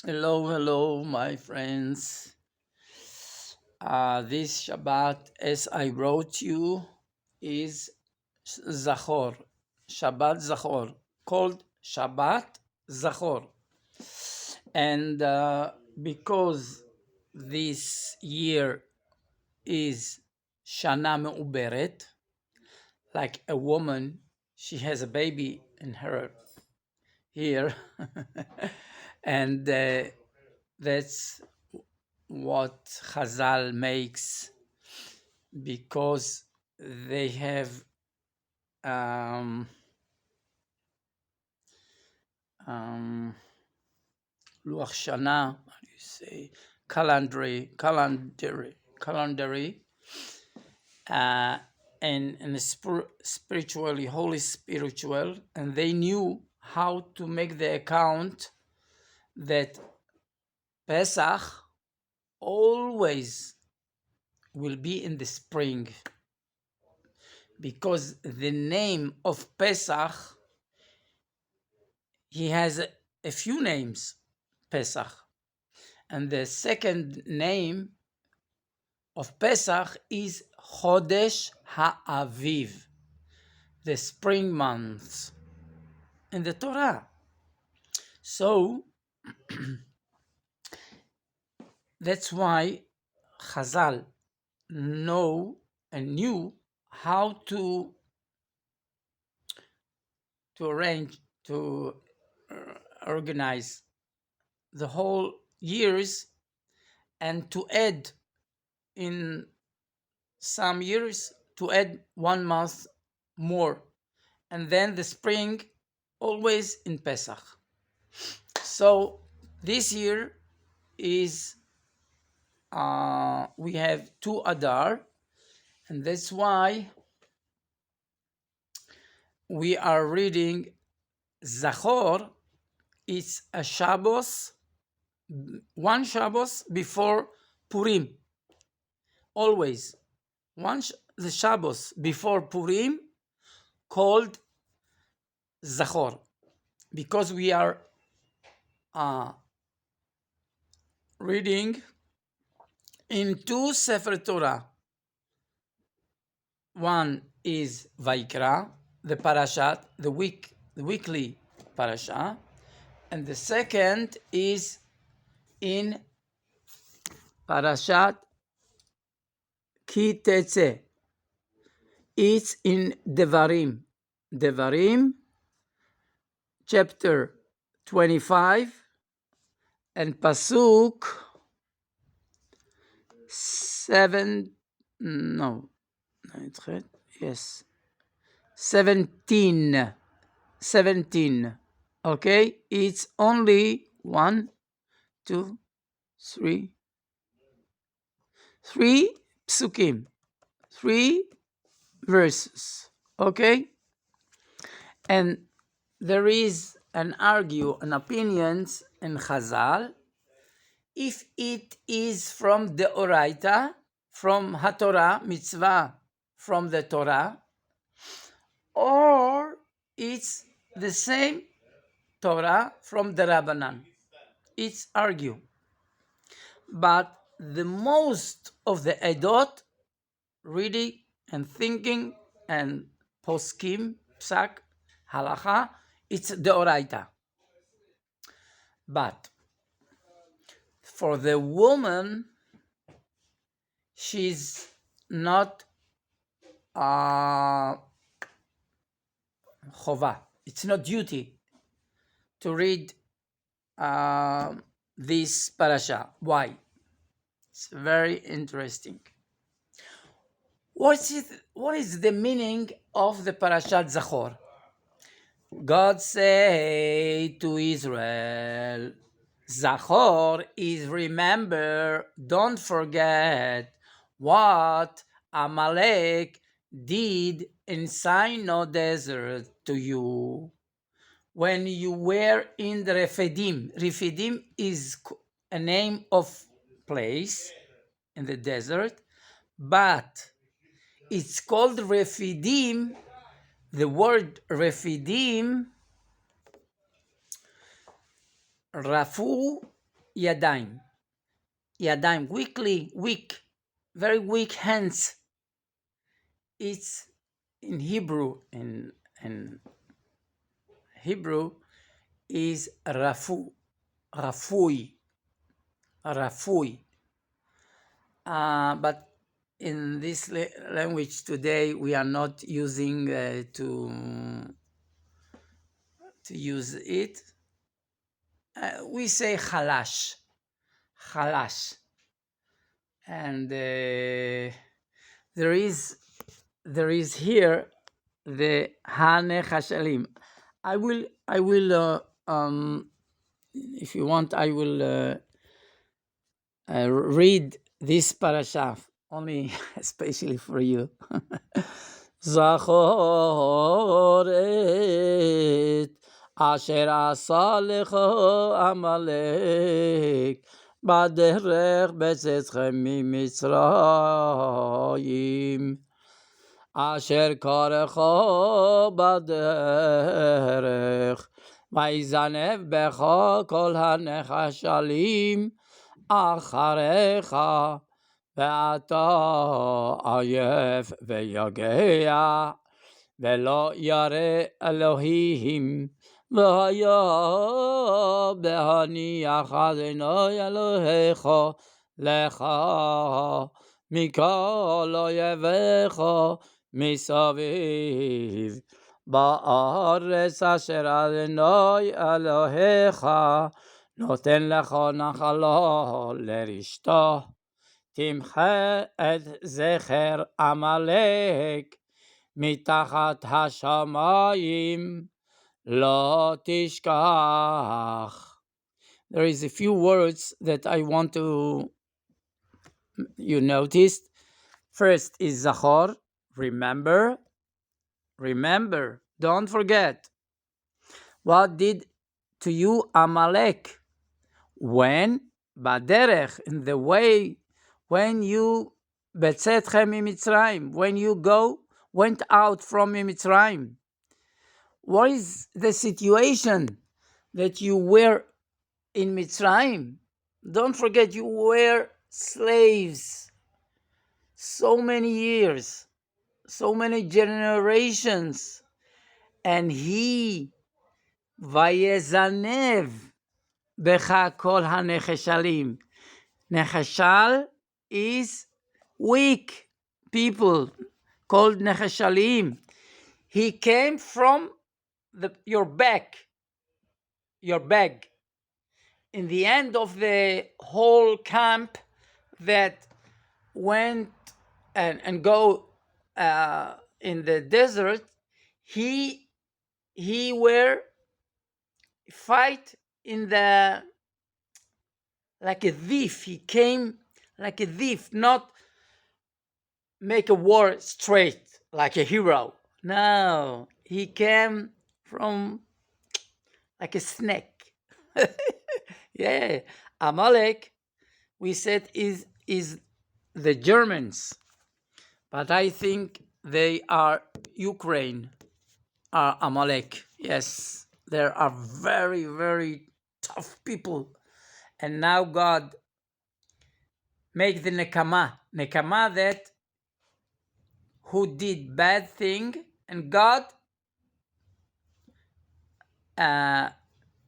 Hello, hello, my friends. This Shabbat, as I wrote you, is Zachor, Shabbat Zachor, called Shabbat Zachor. And because this year is Shana Me'uberet, like a woman, she has a baby in her here, and that's what Chazal makes because they have um, um, Luach Shana, how do you say, calendary, uh, and spiritually, holy spiritual, and they knew how to make the account that Pesach always will be in the spring because the name of Pesach, he has a few names, Pesach. And the second name of Pesach is Chodesh HaAviv, the spring months in the Torah. So that's why Chazal know and knew how to arrange, to organize the whole years and to add in some years to add 1 month more, and then the spring always in Pesach. So this year is we have 2 Adar, and that's why we are reading Zachor. It's a Shabbos, one Shabbos before Purim. Always the Shabbos before Purim called Zachor, because we are reading in 2 Sefer Torah. One is Vaikra, the Parashah, the weekly Parashah, and the second is in Parashat Ki Tetze. It's in Devarim, chapter 25, and Pasuk 7, no, yes, 17. Okay, it's only 1, 2, 3 psukim, 3 verses. Okay, and there is an opinions in Chazal if it is from the Oraita, from HaTorah, mitzvah from the Torah, or it's the same Torah from the Rabbanan. It's argue. But the most of the Edot reading and thinking and poskim, psak, halacha, it's the Oraita. But for the woman, she's not chova. It's not duty to read this parasha. Why? It's very interesting. What is the meaning of the Parashat Zachor? God say to Israel, Zachor is remember, don't forget what Amalek did in Sinai desert to you when you were in the Rephidim. Rephidim is a name of place in the desert, but it's called Rephidim. The word Rephidim, Rafu Yadayim. Yadayim, weak, very weak hands. It's in Hebrew, in Hebrew is rafui. But in this language today, we are not using to use it. We say chalash, and there is here the hanechashalim. I will if you want, I will read this parashah only especially for you. Zachor et asher asa lecho Amalek baderech betzechem mimitzrayim asher karecho baderech ויזנב בך כל הנחשלים אחריך ואתה עייף ויגע ולא ירא אלוהים והיה בהניח אדוני אלוהיך לך מכל אויביך מסביב בארץ אשר אדוני אלוהיך נותן לך נחלה לרשתה תמחה את זכר עמלק מתחת השמיים לא תשכח. There is a few words that I want to you noticed. First is Zachor, remember, don't forget. What did to you Amalek? When? Baderech, in the way, when you Betzetchem Mitzrayim, when you went out from Mitzrayim. What is the situation that you were in Mitzrayim? Don't forget, you were slaves so many years, so many generations, and he vayezanev becha kol hanecheshalim. Necheshal is weak people called necheshalim. He came from your bag. In the end of the whole camp that went and go in the desert, he were fight in the like a thief. He came like a thief, not make a war straight like a hero. No, he came from like a snake. Yeah, Amalek, we said is the Germans, but I think they are Ukraine. Are Amalek? Yes, there are very, very tough people, and now God make the nekama that who did bad thing, and God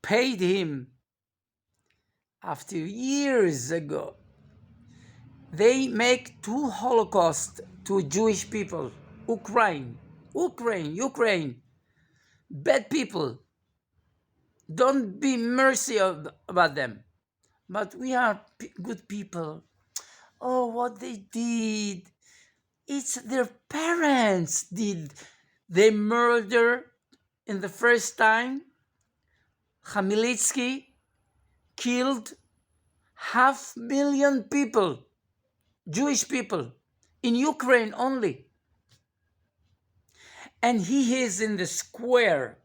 paid him after years ago. They make 2 Holocaust to Jewish people. Ukraine. Bad people. Don't be mercy about them. But we are good people. Oh, what they did. It's their parents did. They murder in the first time. Chmielnicki killed 500,000 people, Jewish people, in Ukraine only. And he is in the square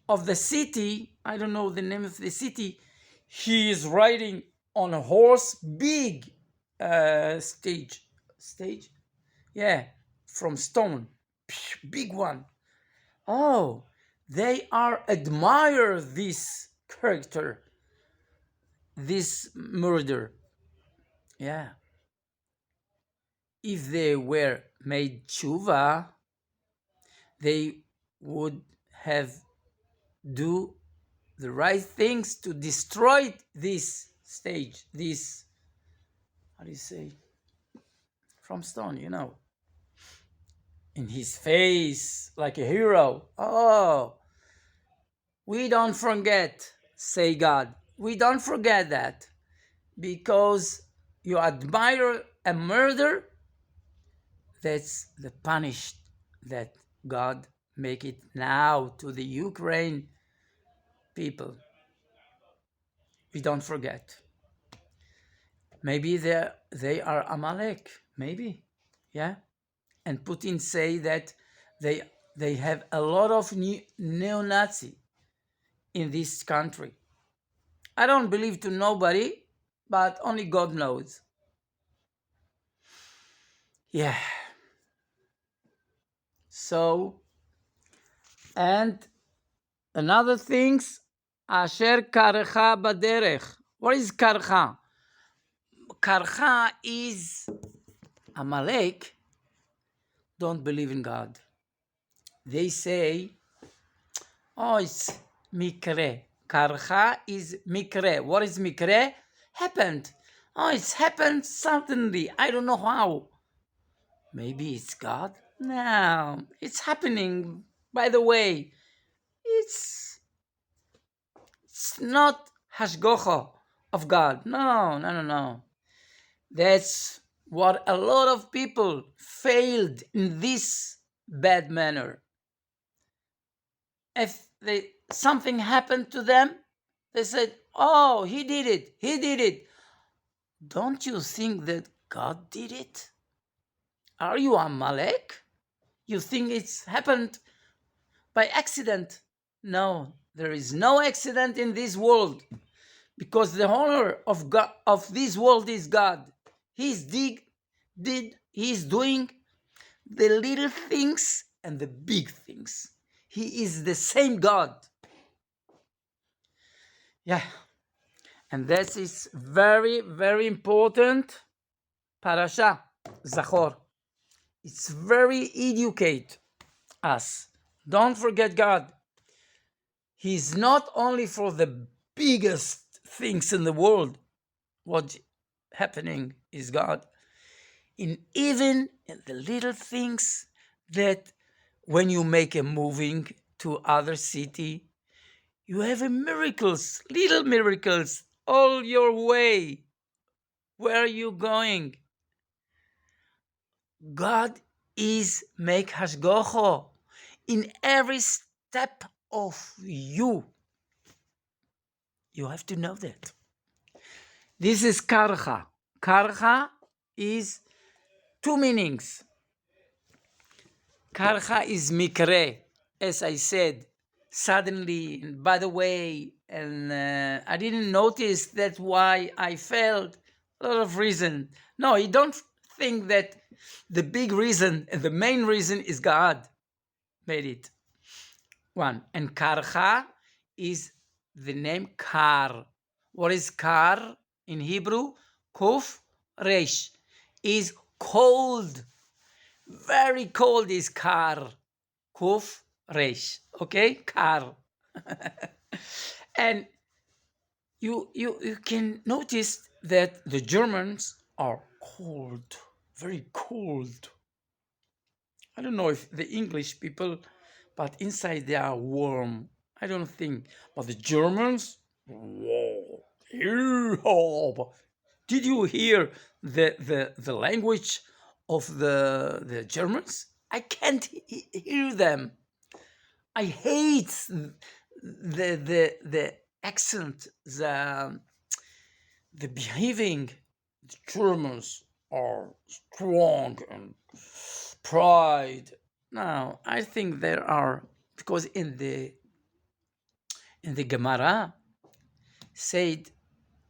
of the city, I don't know the name of the city, he is riding on a horse, big stage, yeah, from stone, big one. Oh, they are admire this character. this murder. Yeah. If they were made tshuva, they would have do the right things to destroy this stage, this, how do you say, from stone, in his face like a hero. Oh, we don't forget, say God. We don't forget that because you admire a murder. That's the punish that God make it now to the Ukraine people. We don't forget. Maybe they are Amalek. Maybe, yeah. And Putin say that they have a lot of neo-Nazi in this country. I don't believe to nobody, but only God knows. Yeah. So, and another things, Asher karcha baderech. What is karcha? Karcha is Amalek don't believe in God. They say, oh, it's mikre. Karcha is mikre. What is mikre? Happened. Oh, it's happened suddenly. I don't know how. Maybe it's God? No, it's happening. By the way, it's not hashgocha of God. No. That's what a lot of people failed in this bad manner. If something happened to them, they said, oh, he did it. Don't you think that God did it? Are you Amalek? You think it's happened by accident? No, there is no accident in this world because the owner of God, of this world is God. He's doing the little things and the big things. He is the same God. Yeah. And that is very, very important. Parashah, Zachor. It's very educate us. Don't forget God. He's not only for the biggest things in the world. What's happening is God. Even in the little things that when you make a moving to other city, you have a miracles, little miracles all your way. Where are you going? God is make hashgocho in every step of you. You have to know that. This is karcha. Karcha is two meanings. Karcha is mikre, as I said, suddenly, by the way, and I didn't notice that's why I felt a lot of reason. No, you don't think that the big reason and the main reason is God made it. One. And karcha is the name kar. What is kar in Hebrew? Kuf resh is cold. Very cold is kar. Kuf resh. Okay? Kar. And you can notice that the Germans are cold. Very cold. I don't know if the English people, but inside they are warm. I don't think. But the Germans, whoa. Did you hear the language of the Germans? I can't hear them. I hate the accent, the behaving. The Germans are strong and pride. Now, I think there are, because in the Gemara said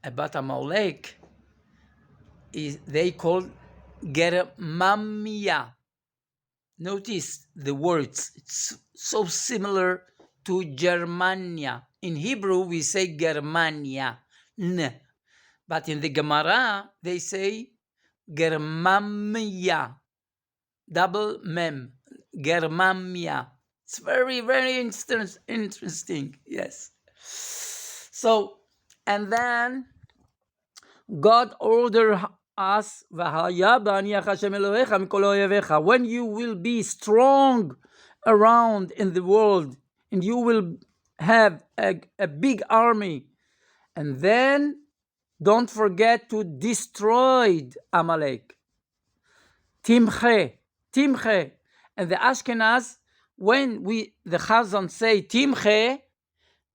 about Amalek is they called Germania. Notice the words; it's so similar to Germania. In Hebrew, we say Germania. N, But in the Gemara, they say Germamia, double mem, Germamia. It's very, very interesting. Yes. So, and then God ordered us, when you will be strong around in the world and you will have a big army, and then don't forget to destroy Amalek. Timche, Timche. And the Ashkenaz, when the Chazan say Timche,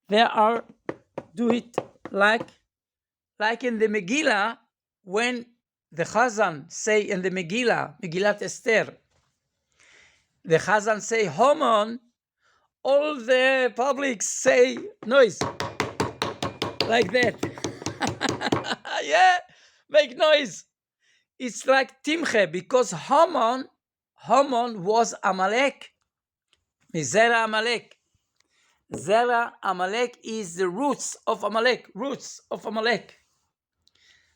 they are do it like in the Megillah, when the Chazan say in the Megillat Esther, the Chazan say Haman, all the public say noise like that. Yeah, make noise. It's like Timche, because Haman was Amalek. Zera Amalek. Zera Amalek is the roots of Amalek.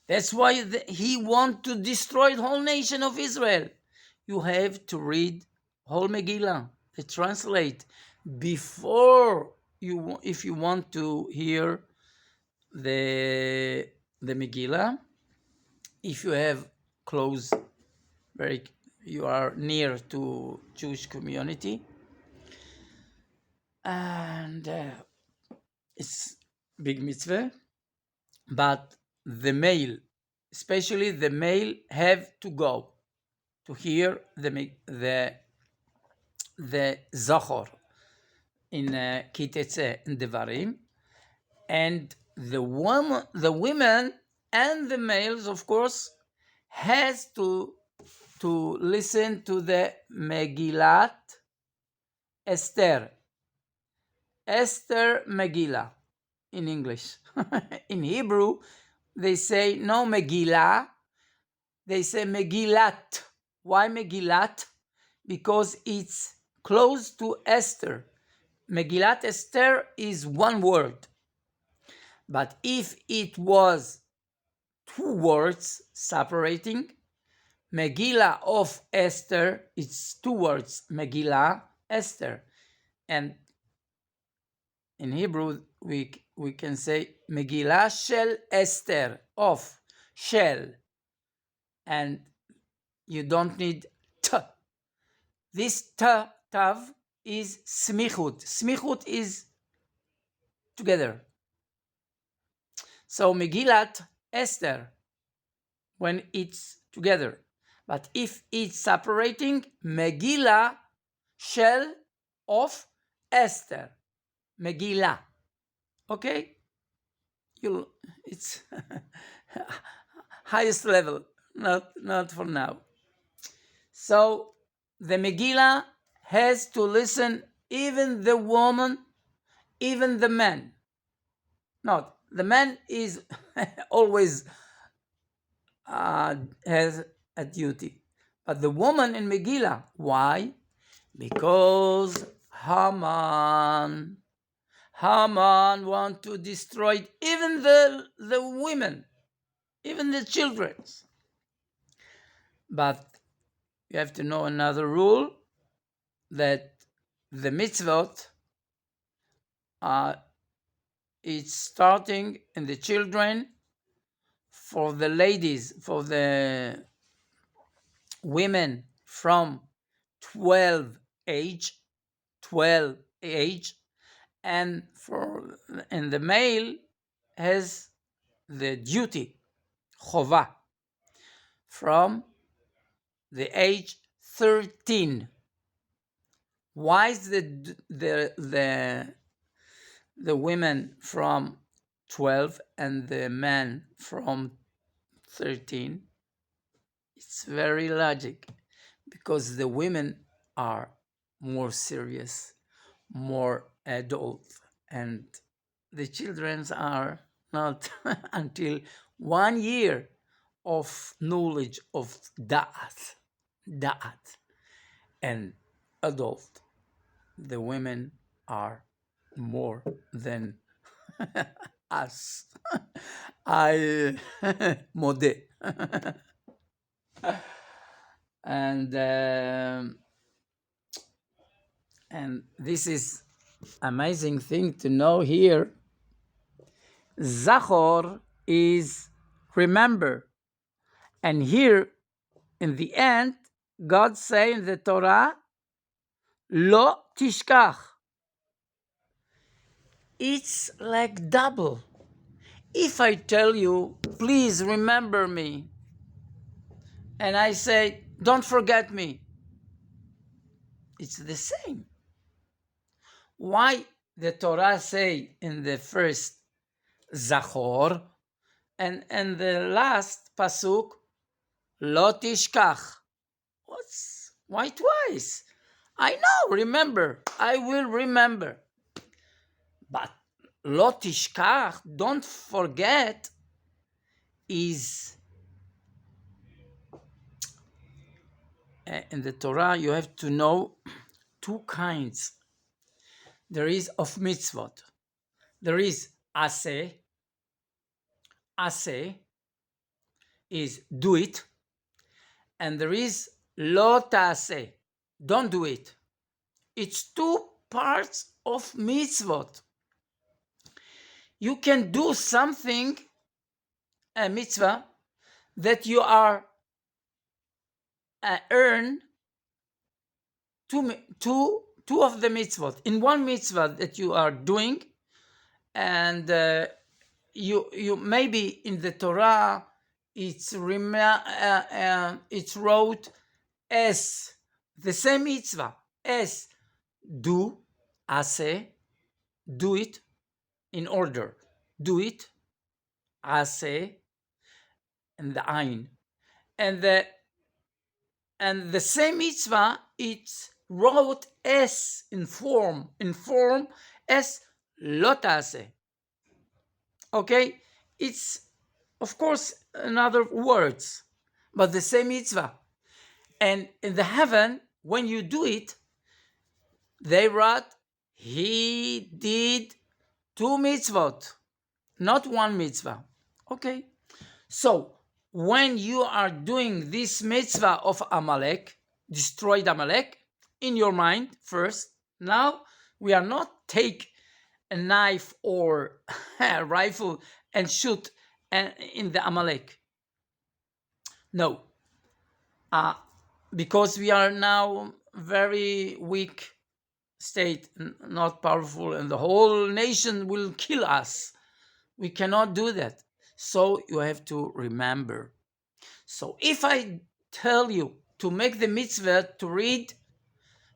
That's why he want to destroy the whole nation of Israel. You have to read whole Megillah, the translate, before you, if you want to hear the Megillah. If you have close, you are near to Jewish community, and it's big mitzvah. But the male, especially the male, have to go to hear the Zachor in Kitetse in Devarim, and the women and the males, of course, has to listen to the Megillat Esther Megillah in English. In Hebrew, they say no Megillah, they say Megillat. Why Megillat? Because it's close to Esther. Megillat Esther is one word. But if it was two words separating, Megillah of Esther, it's two words, Megillah Esther. And in Hebrew, we can say Megillah Shel Esther, of shell. And you don't need t. This tav is smichut. Smichut is together. So Megillat Esther, when it's together. But if it's separating, Megillah Shel of Esther. Megillah. Okay? It's highest level, not for now. So the Megillah has to listen, even the woman, even the man. Not the man is always has a duty, but the woman in Megillah. Why? Because Haman want to destroy even the women, even the children. But you have to know another rule, that the mitzvot it's starting in the children, for the ladies, for the women from 12 age, and the male has the duty, chova, from the age 13. Why is the women from 12 and the men from 13? It's very logic, because the women are more serious, more adult, and the children are not until 1 year of knowledge of da'at, and adult. The women are more than us. I מודה. and and this is amazing thing to know here. Zachor is remember, and here in the end, God say in the Torah, lo tishkach. It's like double. If I tell you, please remember me, and I say, don't forget me, it's the same. Why the Torah say in the first Zachor and the last pasuk lo tishkach? Why twice? I know, remember, I will remember. But lo tishkach, don't forget, is in the Torah you have to know two kinds. There is of mitzvot. There is aseh. Aseh is do it. And there is lo ta'aseh. Don't do it. It's two parts of mitzvot. You can do something, a mitzvah, that you are earn two of the mitzvot. In one mitzvah that you are doing, and you maybe in the Torah it's wrote as the same mitzvah as do, aseh, do it in order, do it, aseh, and the ayin, and the same mitzvah it's wrote as in form as lo ta'aseh. Okay, it's of course another words, but the same mitzvah. And in the heaven, when you do it, they write, he did two mitzvot, not one mitzvah. Okay, so when you are doing this mitzvah of Amalek, destroyed Amalek, in your mind first, now we are not take a knife or a rifle and shoot in the Amalek. No, because we are now very weak state, not powerful, and the whole nation will kill us. We cannot do that. So you have to remember. So if I tell you to make the mitzvah to read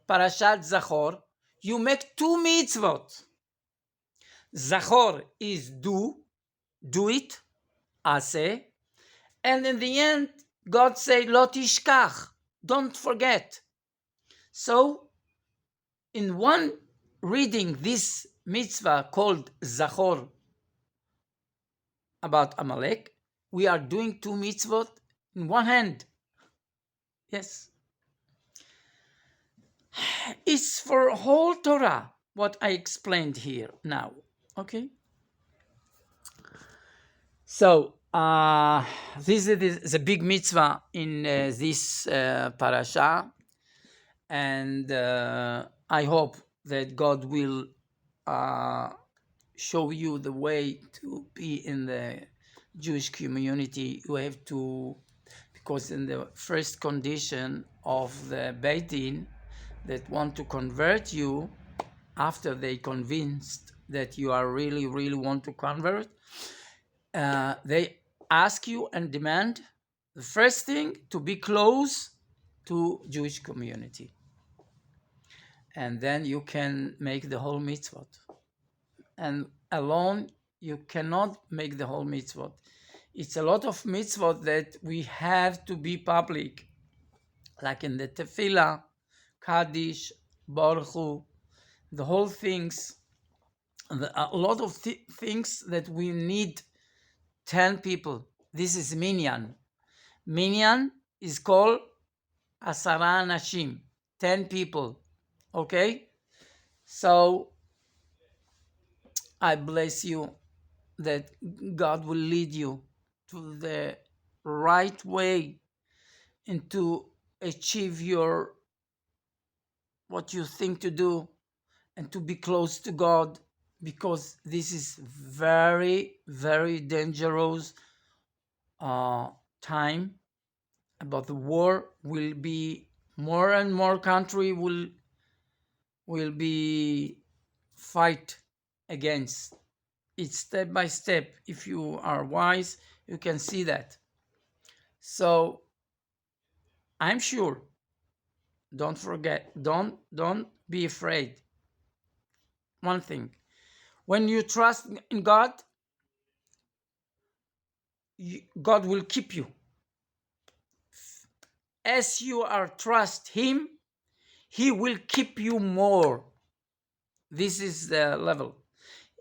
Parashat Zachor, you make two mitzvot. Zachor is do it, aseh, and in the end, God say lo tishkach, don't forget. So in one reading this mitzvah called Zachor about Amalek, we are doing two mitzvot in one hand. Yes. It's for whole Torah what I explained here now. Okay. So this is a big mitzvah in this parasha, and I hope that God will show you the way to be in the Jewish community. You have to, because in the first condition of the Beit Din that want to convert you, after they convinced that you are really want to convert, they ask you and demand the first thing to be close to Jewish community, and then you can make the whole mitzvot. And alone you cannot make the whole mitzvot. It's a lot of mitzvot that we have to be public, like in the tefillah, kaddish, baruch hu, the whole things, a lot of things that we need 10 people. This is minyan. Minyan is called asara nashim, 10 people. Okay? So I bless you that God will lead you to the right way and to achieve your what you think to do and to be close to God, because this is very, very dangerous time. About the war will be more and more country will be fight against. It's step by step. If you are wise, you can see that. So I'm sure, don't forget, don't be afraid. One thing, when you trust in God, God will keep you. As you are trust him, he will keep you more. This is the level.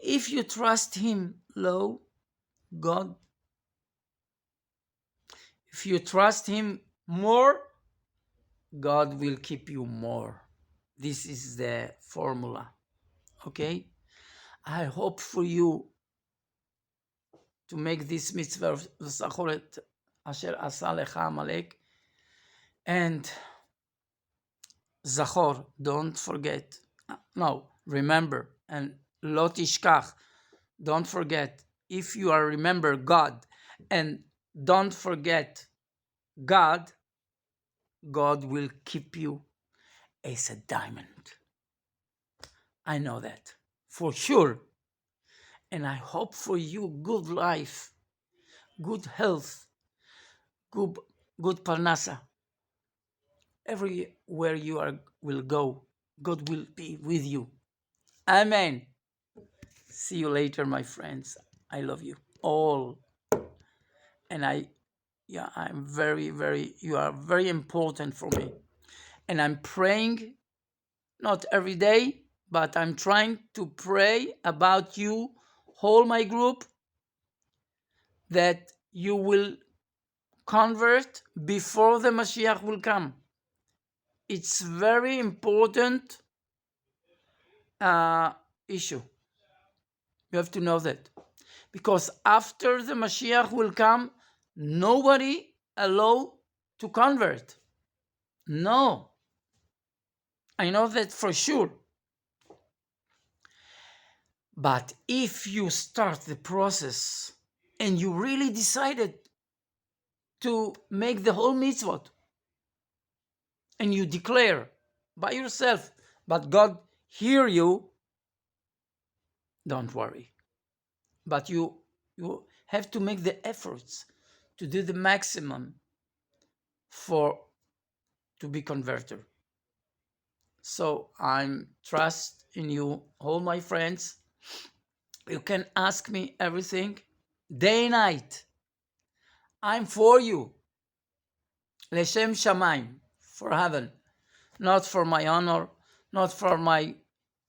If you trust him low, God, if you trust him more, God will keep you more. This is the formula. Okay? I hope for you to make this mitzvah of Zachor et asher asa lecha Amalek. And Zachor, don't forget. No, remember. And lo tishkach, don't forget. If you are remember God and don't forget God, God will keep you as a diamond. I know that for sure. And I hope for you good life, good health, good parnasa. Everywhere you will go, God will be with you. Amen. See you later, my friends. I love you all. And I'm very, very, you are very important for me. And I'm praying, not every day, but I'm trying to pray about you, whole my group, that you will convert before the Mashiach will come. It's very important issue. You have to know that. Because after the Mashiach will come, nobody allowed to convert. No. I know that for sure. But if you start the process and you really decided to make the whole mitzvot and you declare by yourself, but God hear you, don't worry. But you have to make the efforts to do the maximum to be converted. So I'm trust in you, all my friends. You can ask me everything, day and night. I'm for you. Leshem Shamayim, for heaven, not for my honor, not for my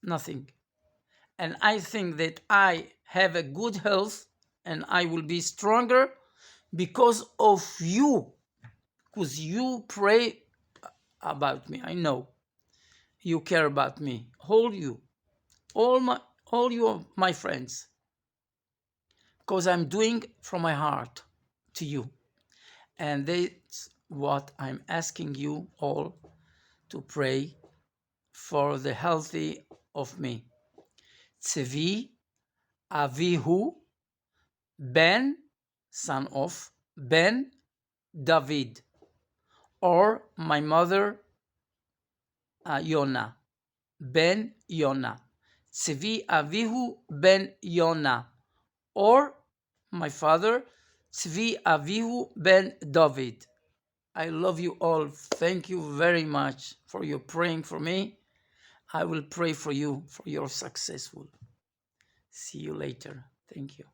nothing. And I think that I have a good health and I will be stronger because of you, because you pray about me. I know you care about me. All you, all you, my friends, because I'm doing from my heart to you. And that's what I'm asking you all to pray for the healthy of me. Chivi, Avihu, Ben, son of Ben David, or my mother Yona, Ben Yona. Chivi, Avihu, Ben Yona, or my father Chivi, Avihu, Ben David. I love you all. Thank you very much for your praying for me. I will pray for you for your successful. See you later. Thank you.